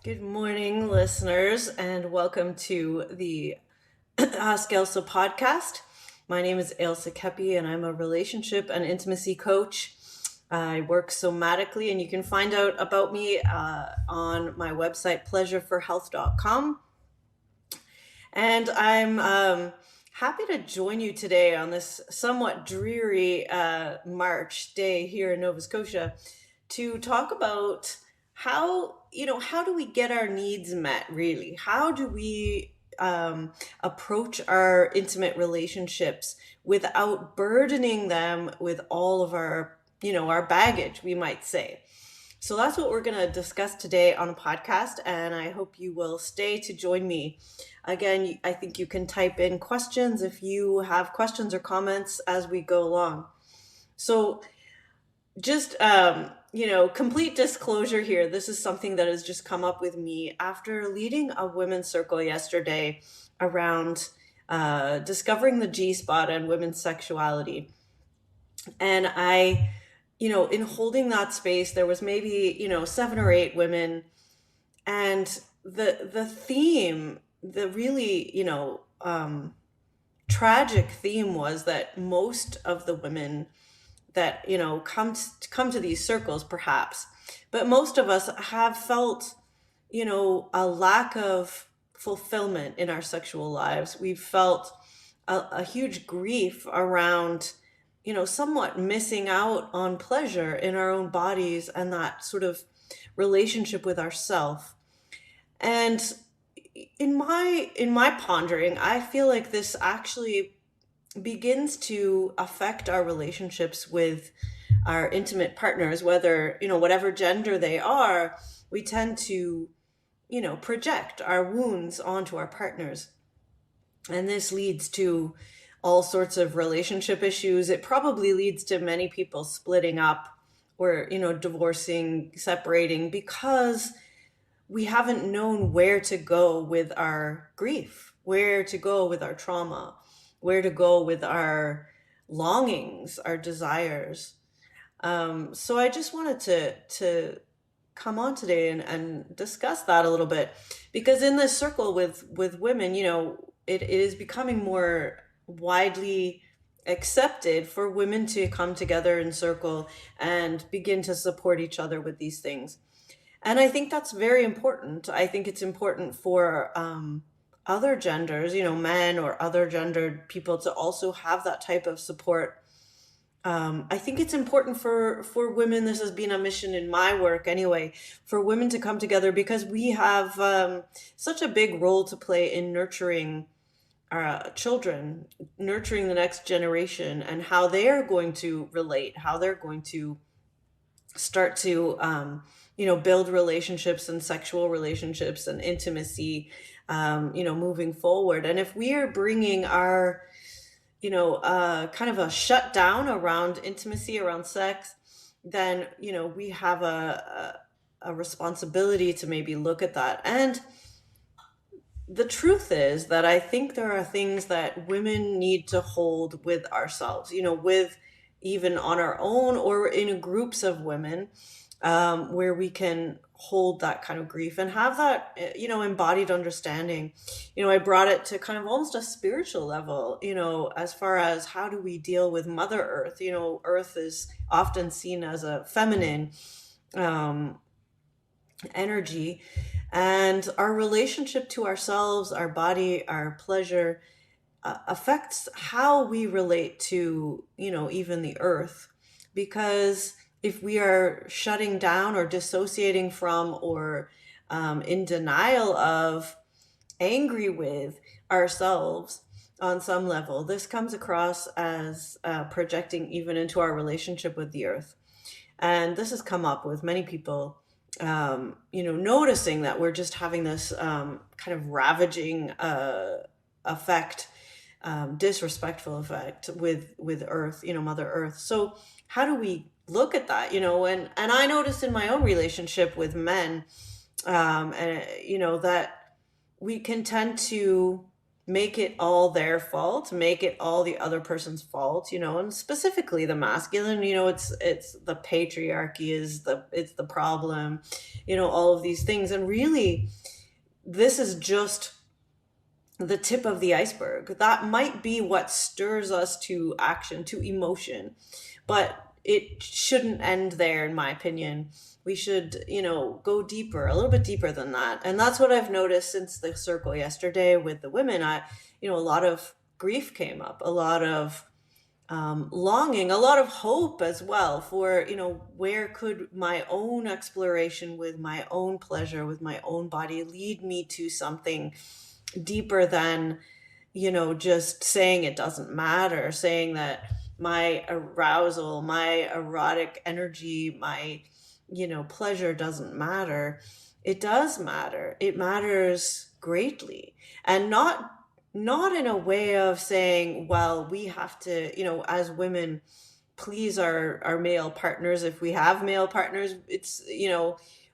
Good morning, listeners, and welcome to the Ask Elsa podcast. My name is Elsa Kepi, and I'm a relationship and intimacy coach. I work somatically, and you can find out about me on my website, pleasureforhealth.com. And I'm happy to join you today on this somewhat dreary March day here in Nova Scotia to talk about how do we get our needs met, really? How do we approach our intimate relationships without burdening them with all of our baggage, we might say. So that's what we're going to discuss today on a podcast, and I hope you will stay to join me. Again, I think you can type in questions if you have questions or comments as we go along. So just complete disclosure here, this is something that has just come up with me after leading a women's circle yesterday around discovering the G-spot and women's sexuality. And in holding that space, there was maybe 7 or 8 women, and the theme, the really tragic theme, was that most of the women that come to these circles, perhaps, but most of us have felt a lack of fulfillment in our sexual lives. We've felt a huge grief around somewhat missing out on pleasure in our own bodies and that sort of relationship with ourself. And in my pondering, I feel like this actually begins to affect our relationships with our intimate partners, whether whatever gender they are. We tend to project our wounds onto our partners, and this leads to all sorts of relationship issues. It probably leads to many people splitting up or divorcing, separating, because we haven't known where to go with our grief, where to go with our trauma, where to go with our longings, our desires. So I just wanted to come on today and discuss that a little bit, because in this circle with women, it is becoming more widely accepted for women to come together in circle and begin to support each other with these things. And I think that's very important. I think it's important for other genders, men or other gendered people, to also have that type of support. I think it's important for women. This has been a mission in my work anyway, for women to come together, because we have such a big role to play in nurturing our children, nurturing the next generation, and how they are going to relate, how they're going to start to build relationships and sexual relationships and intimacy, moving forward. And if we are bringing our kind of a shutdown around intimacy, around sex, then we have a responsibility to maybe look at that. And the truth is that I think there are things that women need to hold with ourselves, with even on our own or in groups of women, where we can hold that kind of grief and have that, embodied understanding. I brought it to kind of almost a spiritual level, as far as how do we deal with Mother Earth. Earth is often seen as a feminine energy, and our relationship to ourselves, our body, our pleasure, affects how we relate to, even the earth. Because if we are shutting down or dissociating from, or in denial of, angry with ourselves on some level, this comes across as projecting even into our relationship with the earth. And this has come up with many people, noticing that we're just having this kind of ravaging effect, disrespectful effect with Earth, Mother Earth. So how do we look at that? And I noticed in my own relationship with men, and that we can tend to make it all their fault, make it all the other person's fault, and specifically the masculine, it's the patriarchy it's the problem, all of these things. And really, this is just the tip of the iceberg. That might be what stirs us to action, to emotion, but it shouldn't end there, in my opinion. We should, go deeper, a little bit deeper than that. And that's what I've noticed since the circle yesterday with the women. A lot of grief came up, a lot of longing, a lot of hope as well for, where could my own exploration with my own pleasure, with my own body lead me to something deeper than, just saying it doesn't matter, saying that my arousal, my erotic energy, my, pleasure doesn't matter. It does matter. It matters greatly. And not in a way of saying, well, we have to, as women, please our male partners. If we have male partners, it's,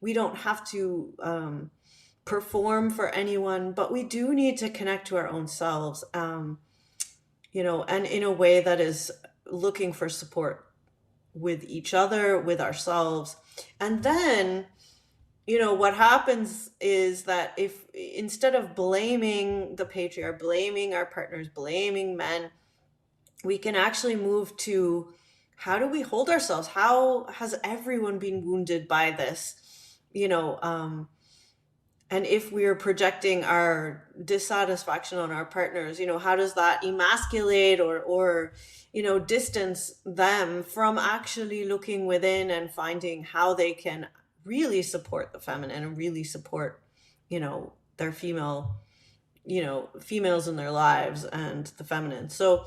we don't have to perform for anyone, but we do need to connect to our own selves, and in a way that is looking for support with each other, with ourselves. And then, what happens is that if instead of blaming the patriarch, blaming our partners, blaming men, we can actually move to, how do we hold ourselves? How has everyone been wounded by this? And if we're projecting our dissatisfaction on our partners, how does that emasculate or distance them from actually looking within and finding how they can really support the feminine and really support, their females in their lives and the feminine. So,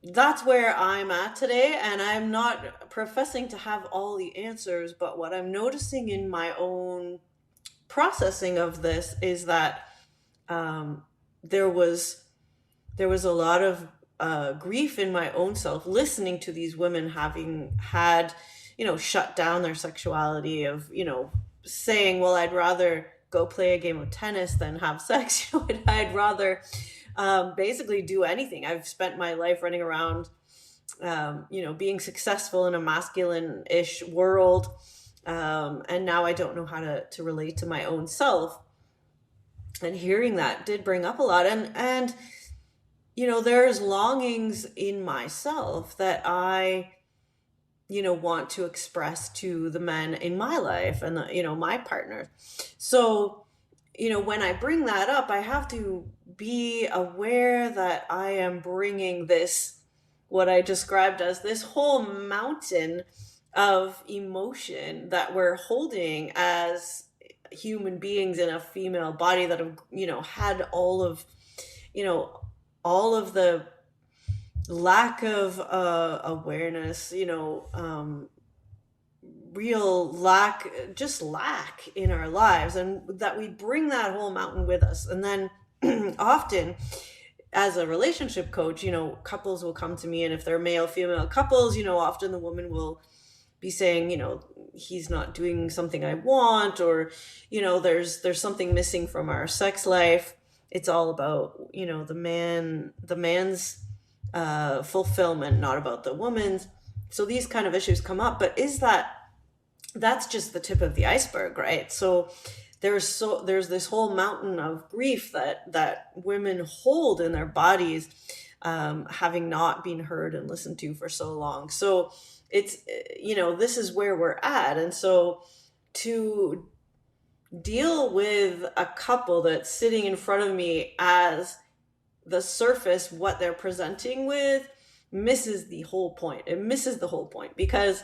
that's where I'm at today. And I'm not professing to have all the answers, but what I'm noticing in my own processing of this is that there was a lot of grief in my own self, listening to these women having had, shut down their sexuality, of, saying, well, I'd rather go play a game of tennis than have sex. I'd rather basically do anything. I've spent my life running around, being successful in a masculine-ish world. And now I don't know how to relate to my own self. And hearing that did bring up a lot. And there's longings in myself that I, want to express to the men in my life and, my partners. So, when I bring that up, I have to be aware that I am bringing this, what I described as this whole mountain of emotion that we're holding as human beings in a female body that have, had all of the lack of awareness, real lack in our lives, and that we bring that whole mountain with us. And then often, as a relationship coach, couples will come to me, and if they're male female couples, often the woman will be saying, he's not doing something I want, or there's something missing from our sex life. It's all about the man's fulfillment, not about the woman's. So these kind of issues come up, but that's just the tip of the iceberg, right? So there's this whole mountain of grief that women hold in their bodies, having not been heard and listened to for so long. So it's, this is where we're at. And so to deal with a couple that's sitting in front of me as the surface, what they're presenting with, misses the whole point. It misses the whole point, because,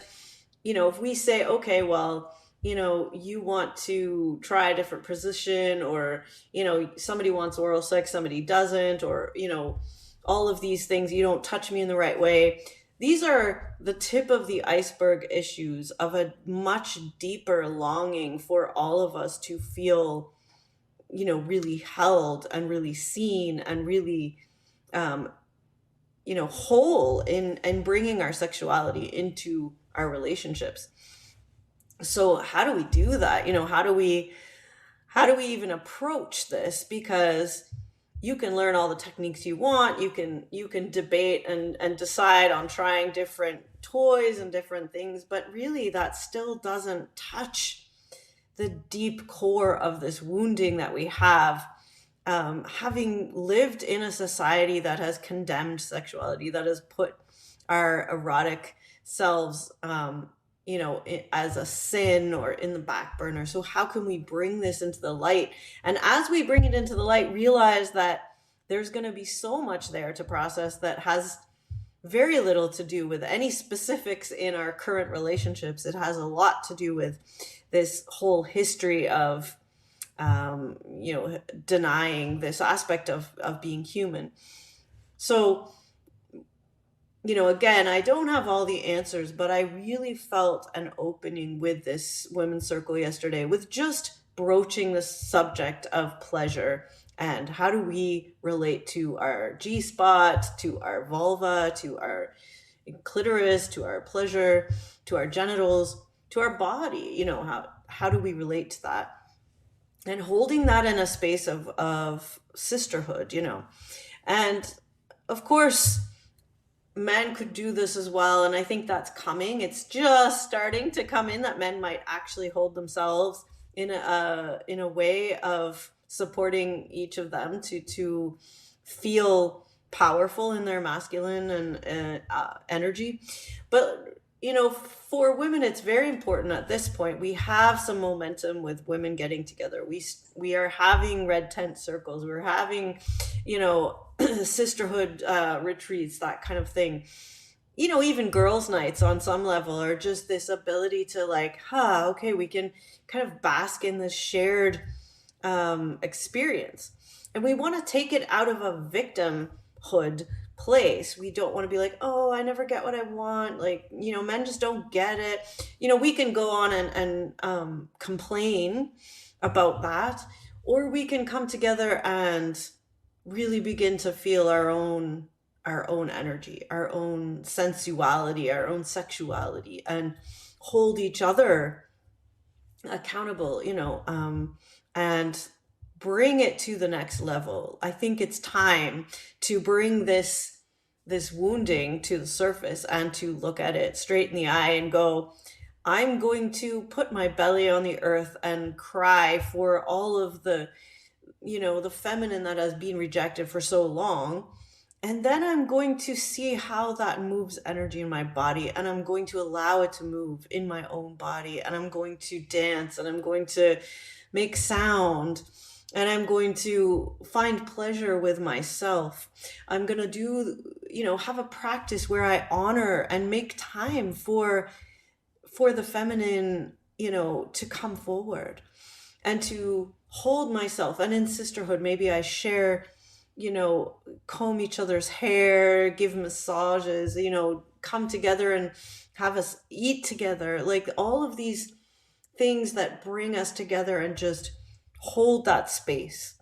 if we say, okay, well, you want to try a different position, or, somebody wants oral sex, somebody doesn't, or, all of these things, you don't touch me in the right way. These are the tip of the iceberg issues of a much deeper longing for all of us to feel, really held and really seen and really, whole in bringing our sexuality into our relationships. So how do we do that? How do we even approach this? Because, you can learn all the techniques you want. You can debate and decide on trying different toys and different things, but really that still doesn't touch the deep core of this wounding that we have, having lived in a society that has condemned sexuality, that has put our erotic selves, as a sin or in the back burner. So how can we bring this into the light? And as we bring it into the light, realize that there's going to be so much there to process that has very little to do with any specifics in our current relationships. It has a lot to do with this whole history of, denying this aspect of being human. So, again, I don't have all the answers, but I really felt an opening with this women's circle yesterday, with just broaching the subject of pleasure and how do we relate to our G spot, to our vulva, to our clitoris, to our pleasure, to our genitals, to our body. How do we relate to that? And holding that in a space of sisterhood, and of course men could do this as well, and I think that's coming. It's just starting to come in that men might actually hold themselves in a way of supporting each of them to feel powerful in their masculine and energy. But for women, it's very important at this point. We have some momentum with women getting together. We are having red tent circles. We're having, sisterhood retreats, that kind of thing. Even girls' nights on some level are just this ability to okay, we can kind of bask in this shared experience. And we want to take it out of a victimhood place. We don't want to be like, oh, I never get what I want. Men just don't get it. We can go on and complain about that, or we can come together and really begin to feel our own energy, our own sensuality, our own sexuality, and hold each other accountable, and bring it to the next level. I think it's time to bring this wounding to the surface and to look at it straight in the eye and go, I'm going to put my belly on the earth and cry for all of the feminine that has been rejected for so long. And then I'm going to see how that moves energy in my body, and I'm going to allow it to move in my own body, and I'm going to dance, and I'm going to make sound, and I'm going to find pleasure with myself. I'm going to do, have a practice where I honor and make time for the feminine, to come forward and to hold myself. And in sisterhood, maybe I share, comb each other's hair, give massages, come together and have us eat together. Like all of these things that bring us together and just hold that space,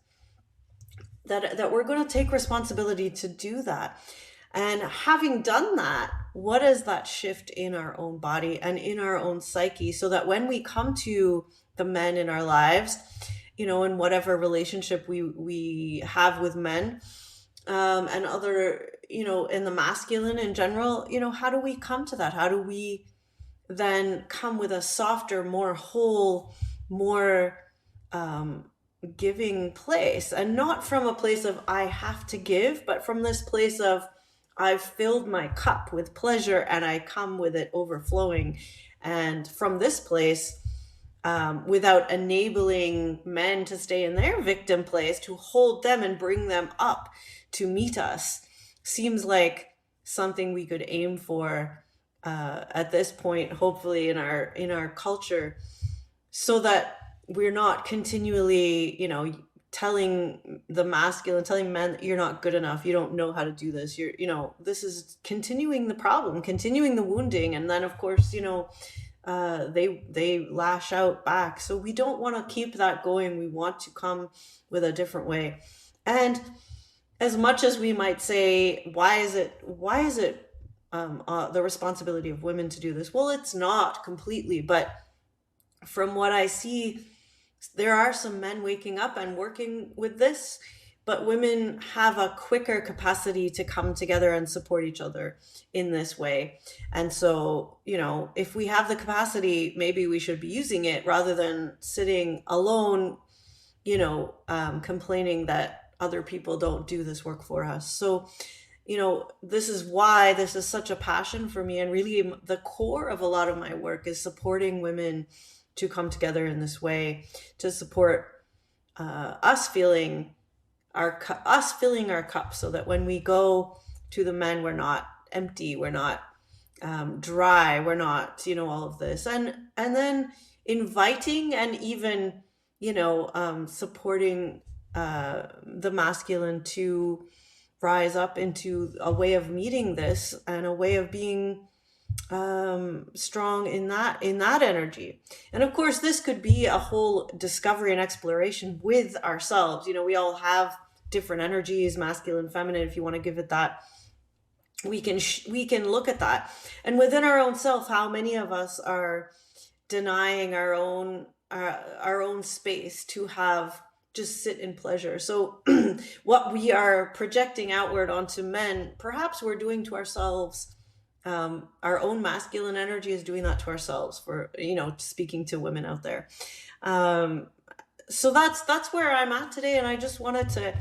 that we're going to take responsibility to do that. And having done that, what is that shift in our own body and in our own psyche, so that when we come to the men in our lives, in whatever relationship we have with men, and other, in the masculine in general, how do we come to that? How do we then come with a softer, more whole, more giving place? And not from a place of I have to give, but from this place of I've filled my cup with pleasure and I come with it overflowing. And from this place, without enabling men to stay in their victim place, to hold them and bring them up to meet us, seems like something we could aim for at this point, hopefully in our culture, so that we're not continually, telling the masculine, telling men that you're not good enough, you don't know how to do this, this is continuing the problem, continuing the wounding, and then of course, they lash out back. So we don't want to keep that going. We want to come with a different way. And as much as we might say, why is it the responsibility of women to do this? Well, it's not completely, but from what I see, there are some men waking up and working with this. but women have a quicker capacity to come together and support each other in this way. And so, if we have the capacity, maybe we should be using it rather than sitting alone, complaining that other people don't do this work for us. So, this is why this is such a passion for me. And really, the core of a lot of my work is supporting women to come together in this way, to support us filling our cup, so that when we go to the men, we're not empty, we're not dry, we're not, all of this. And then inviting and even, supporting the masculine to rise up into a way of meeting this and a way of being strong in that energy. And of course, this could be a whole discovery and exploration with ourselves. We all have different energies, masculine, feminine, if you want to give it that. We can look at that, and within our own self, how many of us are denying our own space to have just sit in pleasure. So what we are projecting outward onto men, perhaps we're doing to ourselves. Our own masculine energy is doing that to ourselves, for speaking to women out there. So that's where I'm at today, and I just wanted to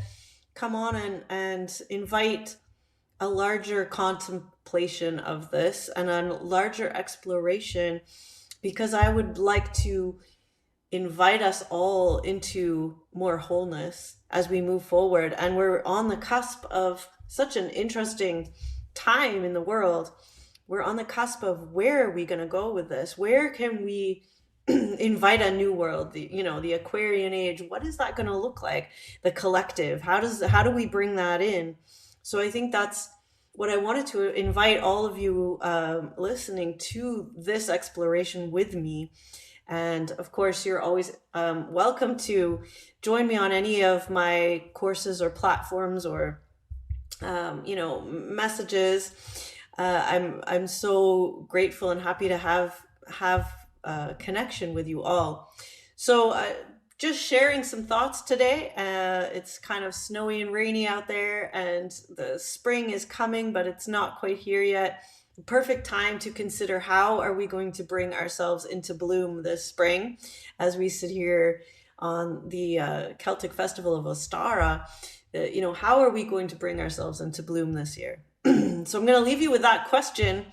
come on and invite a larger contemplation of this and a larger exploration, because I would like to invite us all into more wholeness as we move forward. And we're on the cusp of such an interesting time in the world. We're on the cusp of where are we going to go with this? Where can we invite a new world? The Aquarian age, what is that going to look like? The collective, how do we bring that in? So I think that's what I wanted to invite all of you listening to this exploration with me. And of course, you're always welcome to join me on any of my courses or platforms or messages. I'm so grateful and happy to have connection with you all. So just sharing some thoughts today. It's kind of snowy and rainy out there, and the spring is coming, but it's not quite here yet. Perfect time to consider, how are we going to bring ourselves into bloom this spring as we sit here on the Celtic festival of Ostara. How are we going to bring ourselves into bloom this year? So I'm going to leave you with that question,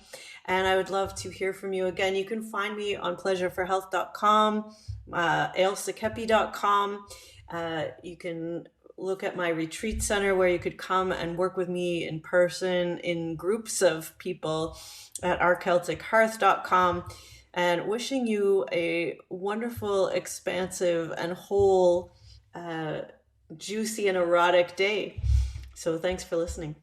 and I would love to hear from you. Again, you can find me on pleasureforhealth.com, ailsakepi.com. You can look at my retreat center, where you could come and work with me in person in groups of people, at ourceltichearth.com. And wishing you a wonderful, expansive, and whole, juicy and erotic day. So thanks for listening.